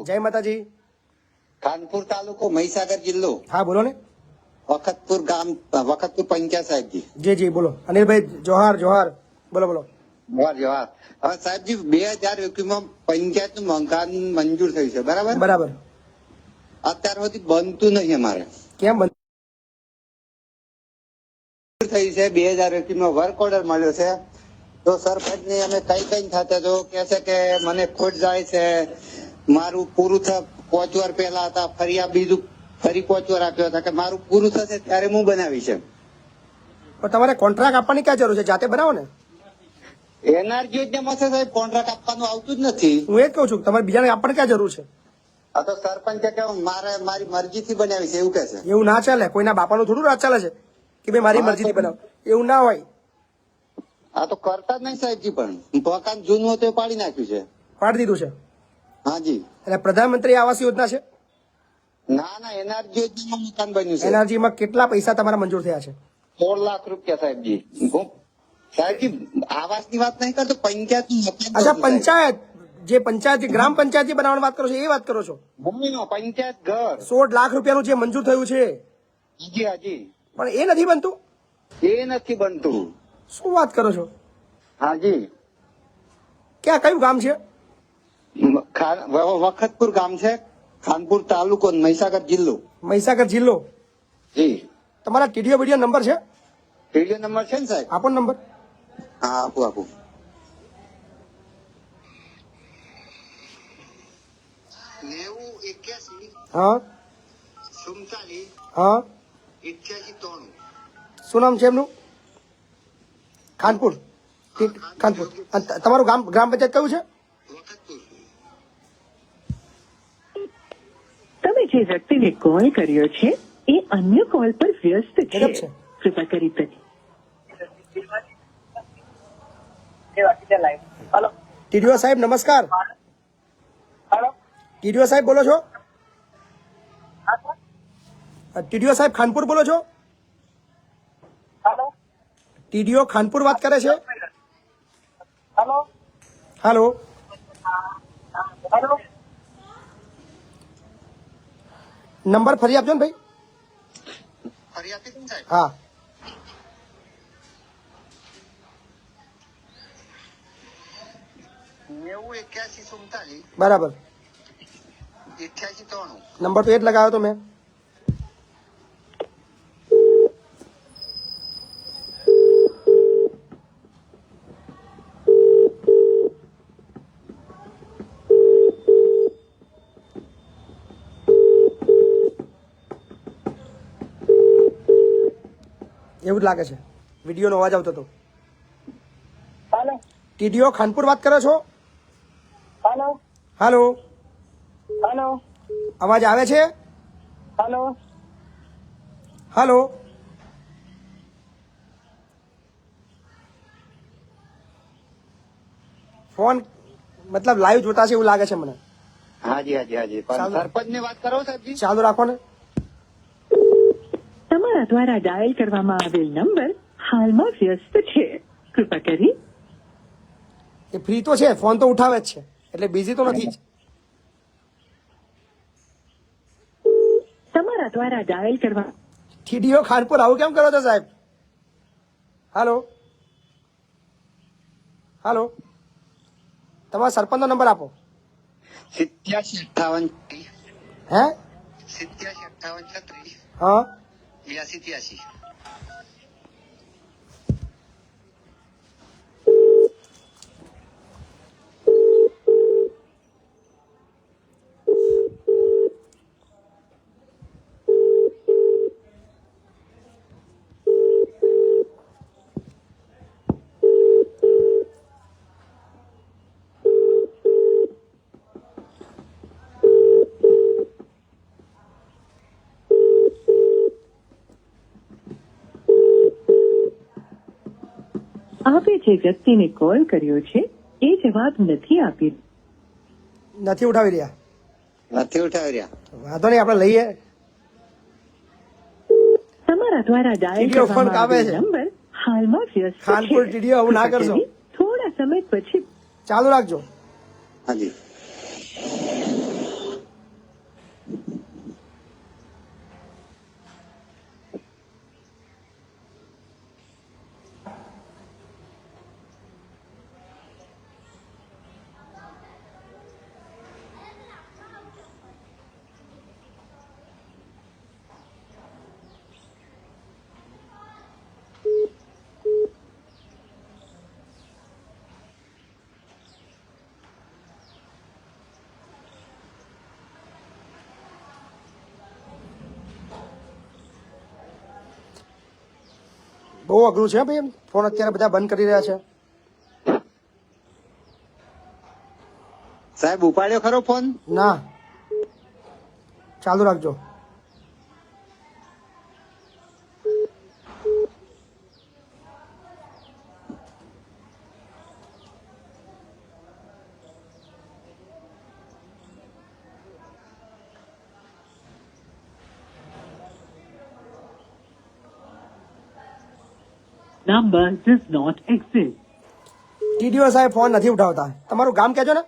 જય માતાજી. ખાનપુર તાલુકો મહીસાગર જિલ્લો. હા બોલો ને. વખતપુર ગામ વખતપુર પંચાયત સાહેબજી. જી જી બોલો. અનિલભાઈ જોહાર જોહાર. બોલો બોલો. જવાહર જવાહર. હવે સાહેબજી 2021 માં પંચાયત નું મકાન મંજૂર થયું છે બરાબર. બરાબર. અત્યાર સુધી બનતું નહીં અમારે. કેમ બંધ થઈ છે 2021 માં વર્ક ઓર્ડર મળ્યો છે તો સરપંચ ને અમે કઈ થતા તો કે છે કે મને ખોટ જાય છે, મારું પૂરું થાય 5 વાર પહેલા હતા બીજું ફરી 5 વાર આપ્યો હતા કે મારું પૂરું થશે ત્યારે હું બનાવી છે. પણ તમારે કોન્ટ્રાક્ટ આપવાની ક્યાં જરૂર છે? જાતે બનાવો ને. એનઆરજી યોજનામાં છે સાહેબ કોન્ટ્રાક્ટ આપવાનું આવતું જ નથી. હું એ જ કહું છું તમારે બીજાને આપવાની ક્યાં જરૂર છે? આ તો સરપંચ કે મારી મરજીથી બનાવી છે એવું કે છે. એવું ના ચાલે. કોઈના બાપાનું થોડું રાજ ચાલે છે કે ભાઈ મારી મરજીથી બનાવ. એવું ના હોય. આ તો કરતા જ નહીં સાહેબજી. પણ મકાન જૂનું હતું એ પાડી નાખ્યું છે. પાડી દીધું છે. હાજી. એટલે પ્રધાનમંત્રી આવાસ યોજના છે. ના ના એનઆરજી યોજનામાં મકાન બન્યું છે. એનઆરજી માં કેટલા પૈસા તમારા મંજૂર થયા છે? 16 લાખ રૂપિયા સાહેબજી. સાહેબજી આવાસ ની વાત નહીં કરતો પંચાયત નું મકાન. અચ્છા પંચાયત જે ગ્રામ પંચાયત જે બનાવવાની વાત કરો છો એ વાત કરો છો? ભૂમિનો પંચાયત ઘર 16 લાખ રૂપિયાનું જે મંજૂર થયું છે હાજી હાજી. પણ એ નથી બનતું. એ નથી બનતું. શું વાત કરો છો? હાજી. ક્યાં કયું ગામ છે? વખતપુર ગામ છે, ખાનપુર તાલુકો, મહીસાગર જિલ્લો. મહીસાગર જિલ્લો. જી. તમારા ટીડીઓ વિડીયો નંબર છે? રેડિયો નંબર છે ને સાહેબ? આપો નંબર. હા આપું. 9081 હા 47 હા 88 શું નામ છે એમનું? ખાનપુર. ખાનપુર. અને તમારું ગ્રામ પંચાયત કયું છે? વખતપુર. તમે જે વ્યક્તિને કોલ કર્યો છે એ અન્ય કોલ પર વ્યસ્ત છે. ગજબ છે. કૃપા કરી ટીડીઓ સાહેબ નમસ્કાર. ટીડીઓ સાહેબ બોલો છો? ટીડીઓ સાહેબ ખાનપુર બોલો છો? ટીડીઓ ખાનપુર વાત કરે છે? હાલો. નંબર ફરી આપજો ને ભાઈ. ફરી આપી દઉં સાહેબ? હા 9081 બરાબર. 47 નંબર તો એ જ લગાવ્યો તો મેં. એવું જ લાગે છે. વિડીયોનો અવાજ આવતો હતો. ટીડીઓ ખાનપુર વાત કરો છો? હાલો. અવાજ આવે છે? હાલો. ફોન મતલબ લાઈવ જોતા છે એવું લાગે છે મને. હાજી. પણ સરપંચ ની વાત કરો સાહેબજી. ચાલુ રાખો ને. તમારા દ્વારા ડાયલ કરવામાં આવેલ નંબર હાલમાં વ્યસ્ત છે. કૃપા કરી એ ફ્રી તો છે, ફોન તો ઉઠાવે જ છે, એટલે બિઝી તો નથી જ. તમારા દ્વારા ડાયલ કરવા ટીડીઓ ખાનપુર આવું કેમ કરો છો સાહેબ? હાલો. તમારા સરપંચનો નંબર આપો. 8758 હે 8758 હા 8283. આપે જે વ્યક્તિને કોલ કર્યો છે એ જવાબ નથી આપી નથી ઉઠાવી રહ્યા. વાંધો નહીં, આપણે લઈએ. તમારા દ્વારા ડાયલ ટીડીઓ ફોન કરવામાં કાપે આવેલ છે. નંબર હાલમાં વ્યસ્ત છે. ખાનપુર ટીડીઓ આવું ના કૃપા કરશો. કરી થોડા સમય પછી ચાલુ રાખજો. હાજી. બહુ અઘરું છે ભાઈ, ફોન અત્યારે બધા બંધ કરી રહ્યા છે. સાહેબ ઉપાડ્યો ખરો ફોન? ના, ચાલુ રાખજો. Number does not exist. TDO સાહેબ ફોન નથી ઉઠાવતા. તમારું ગામ કહેજો ને.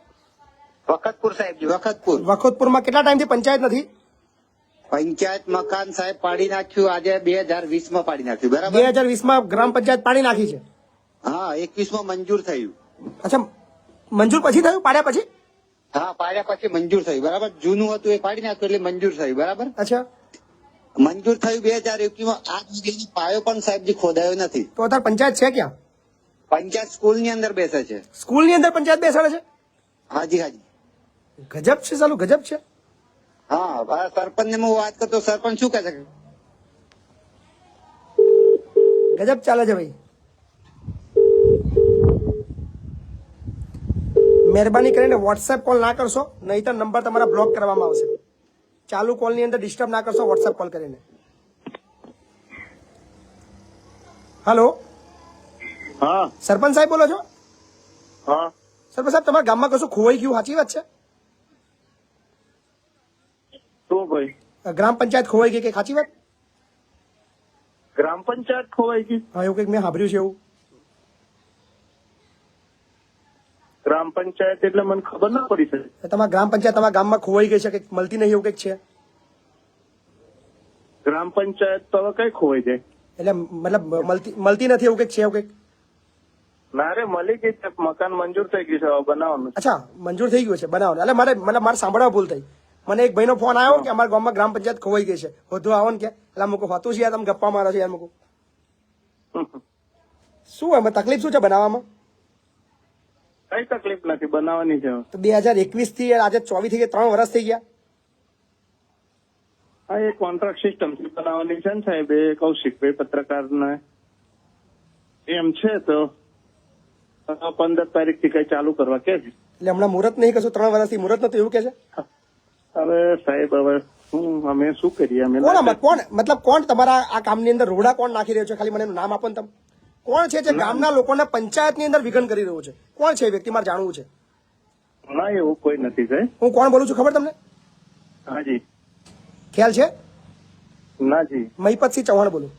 વખતપુર સાહેબજી, વખતપુર. વખતપુરમાં કેટલા ટાઈમથી પંચાયત નથી? પંચાયત મકાન સાહેબ પાડી નાખ્યું, આજે 2020 માં પાડી નાખ્યું, બરાબર? 2020માં ગ્રામ પંચાયત પાડી નાખી છે. હા, 21 માં મંજૂર થયું. અચ્છા, મંજૂર પછી થયું, પાડ્યા પછી? હા, પાડ્યા પછી મંજૂર થયું, બરાબર. જૂનું હતું એ પાડી નાખ્યું એટલે મંજૂર થયું, બરાબર. અચ્છા, મંજૂર થયું 2021 માં. આજ સુધીનો પાયો પણ સાહેબજી ખોદાયો નથી. તો અત્યારે પંચાયત છે ક્યાં? પંચાયત સ્કૂલ ની અંદર બેસે છે. સ્કૂલની અંદર પંચાયત બેસાડે છે? હાજી હાજી. ગજબ છે, ચાલુ ગજબ છે. હા, સરપંચ ને હું વાત કરતો, સરપંચ શું કહે છે? ગજબ ચાલે છે ભાઈ. મહેરબાની કરીને વોટ્સએપ કોલ ના કરશો, નહીતર નંબર તમારા બ્લોક કરવામાં આવશે. ચાલુ કોલની અંદર ડિસ્ટર્બ ના કરશો વોટ્સએપ કોલ કરીને. હેલો, હા સરપંચ સાહેબ બોલો છો? હા સરપંચ સાહેબ, તમારા ગામમાં કશું ખોવાઈ ગયું, સાચી વાત છે? શું ભાઈ? ગ્રામ પંચાયત ખોવાઈ ગઈ કે સાચી વાત? ગ્રામ પંચાયત ખોવાઈ ગઈ? હા, એવું કંઈક મેં સાંભળ્યું છે. એવું ગ્રામ પંચાયત એટલે મને ખબર ના પડી શકે. તમારા ગ્રામ પંચાયત તમારા ગામમાં ખોવાઈ ગઈ છે કે મળતી નહીં, એવું કંઈક છે? ગ્રામ પંચાયત તો હવે કઈ ખોવાઈ જાય? એટલે મતલબ મળતી નથી, એવું કંઈક છે? એવું કંઈક? ના રે, મળી ગઈ છે, મકાન મંજૂર થઈ ગયું છે, હવે બનાવવાનું છે. અચ્છા, મંજૂર થઈ ગયું છે, બનાવવાનું. એટલે મારે સાંભળવા ભૂલ થઈ. મને એક ભાઈનો ફોન આવ્યો કે અમારા ગામમાં ગ્રામ પંચાયત ખોવાઈ ગઈ છે, વધુ આવો ને કે. એટલે મૂકું હોતું છે યાર, તમે ગપ્પા મારો છો યાર. મૂકું શું એમાં તકલીફ શું છે બનાવવામાં? કઈ તકલીફ નથી, બનાવવાની છે. તો 2021 થી આજે 24 થઈ ગયા, 3 વર્ષ થઈ ગયા. હા, એ કોન્ટ્રાક્ટ સિસ્ટમ થી બનાવવાની છે ને સાહેબ. એ કૌશિકભાઈ પત્રકાર ને એમ છે, તો 15 તારીખ થી કઈ ચાલુ કરવા કે છે. એટલે હમણાં મુહૂર્ત નહીં કશું, 3 વર્ષથી મુહૂર્ત નતું, એવું કે છે? હવે સાહેબ, હવે અમે શું કરીએ? અમે કોણ મતલબ કોણ તમારા આ કામની અંદર રોડા કોણ નાખી રહ્યો છે? ખાલી મને એનું નામ આપો ને તમે. કોણ છે જે ગામના લોકોને પંચાયતની અંદર વિઘન કરી રહ્યું છે? કોણ છે એ વ્યક્તિ? મારે જાણવું છે. ના, એવું કોઈ નથી સાહેબ. હું કોણ બોલું છું ખબર તમને? હાજી. ખ્યાલ છે? ના જી. મહિપતસિંહ ચૌહાણ બોલું.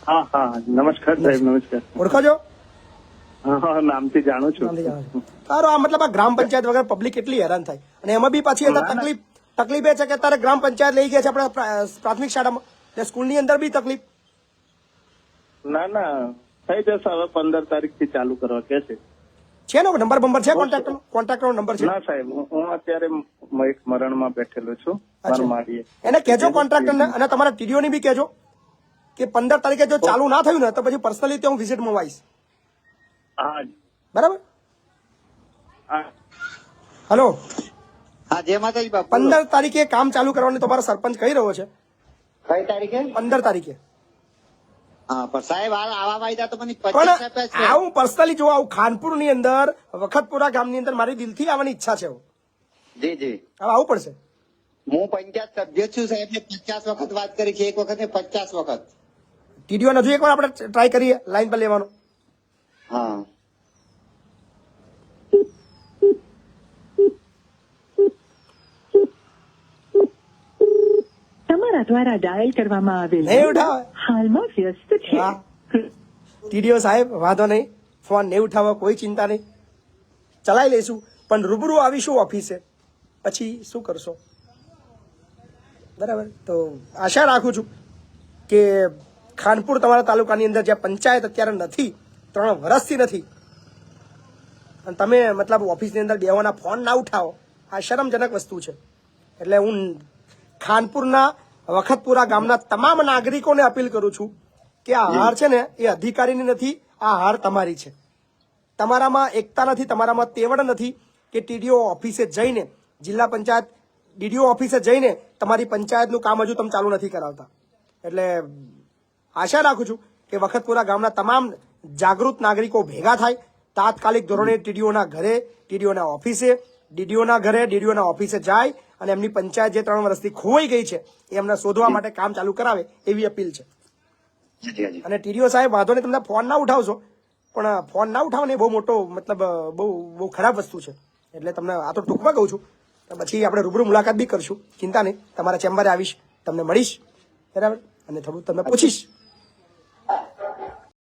હા હા, નમસ્કાર સાહેબ, નમસ્કાર. ઓળખો છો? હા, નામથી જાણું છું. નામથી જાણો છો. સારું, આ મતલબ આ ગ્રામ પંચાયત વગર પબ્લિક કેટલી હેરાન થાય. અને એમાં બી પાછી અત્યારે તકલીફ એ છે કે અત્યારે ગ્રામ પંચાયત લઈ ગયા છે આપણે પ્રાથમિક શાળામાં, એટલે સ્કૂલની અંદર બી તકલીફ. ના ના, થઈ જશે. હવે 15 તારીખ થી ચાલુ કરવા કે છે. છે ને નંબર છે કોન્ટ્રાક્ટરનો નંબર છે? ના સાહેબ, હું અત્યારે એક મરણમાં બેઠેલો છું. અચ્છા. મારી એને કહેજો કોન્ટ્રાક્ટરને, અને તમારા ટીડીઓ ની બી કહેજો કે 15 તારીખે જો ચાલુ ના થયું ને તો પછી પર્સનલી હું વિઝિટમાં આવીશ. હા બરાબર? હા. હા, હલો, જય માતાજી બાપુ. 15 તારીખે કામ ચાલુ કરવાનું તમારો સરપંચ કહી રહ્યો છે. કઈ તારીખે? 15 તારીખે. હા, પણ સાહેબ આવા વાયદા તો મને 50 પણ આપ્યા છે. આ હું પર્સનલી જોવા આવું ખાનપુર ની અંદર, વખતપુરા ગામની અંદર મારી દિલથી આવવાની ઈચ્છા છે. જી જી. હવે આવવું પડશે. હું પંચાયત સભ્ય છું સાહેબ, ને 50 વખત વાત કરી છે. એક વખત ને 50 વખત. ટીડીઓ હજુ એકવાર આપણે ટ્રાય કરીએ લાઈન પર લેવાનો. હા. તમારા દ્વારા ડાયલ કરવામાં આવેલ નહીં ઉઠાવે. હાલમાં વ્યસ્ત છે. હા, ટીડીઓ સાહેબ વાંધો નહીં, ફોન નહીં ઉઠાવો, કોઈ ચિંતા નહીં, ચલાવી લઈશું. પણ રૂબરૂ આવીશું ઓફિસે, પછી શું કરશો? બરાબર. તો આશા રાખું છું કે ખાનપુર તમારા તાલુકાની અંદર જ્યાં પંચાયત અત્યારે નથી, 3 વર્ષથી નથી, અને તમે મતલબ ઓફિસની અંદર બેવાના ફોન ના ઉઠાવો, આ શરમજનક વસ્તુ છે. એટલે હું ખાનપુરના વખતપુરા ગામના તમામ નાગરિકોને અપીલ કરું છું કે આ હાર છે ને એ અધિકારીની નથી, આ હાર તમારી છે. તમારામાં એકતા નથી, તમારામાં તેવડ નથી કે ટીડીઓ ઓફિસે જઈને, જિલ્લા પંચાયત ડીડીઓ ઓફિસે જઈને તમારી પંચાયતનું કામ હજુ તમે ચાલુ નથી કરાવતા. એટલે આશા રાખું છું કે વખતપુરા ગામના તમામ જાગૃત નાગરિકો ભેગા થાય, તાત્કાલિક ધોરણે ટીડીઓના ઘરે, ટીડીઓના ઓફિસે, ડીડીઓના ઘરે, ડીડીઓના ઓફિસે જાય અને એમની પંચાયત જે 3 વર્ષથી ખોવાઈ ગઈ છે એ એમને શોધવા માટે કામ ચાલુ કરાવે એવી અપીલ છે. અને ટીડીઓ સાહેબ વાંધો નહીં, તમને ફોન ના ઉઠાવશો, પણ ફોન ના ઉઠાવો ને એ બહુ મોટો મતલબ બહુ ખરાબ વસ્તુ છે. એટલે તમને આ તો ટૂંકમાં કહું છું, પછી આપણે રૂબરૂ મુલાકાત બી કરશું, ચિંતા નહીં, તમારા ચેમ્બરે આવીશ, તમને મળીશ, બરાબર, અને થોડું તમને પૂછીશ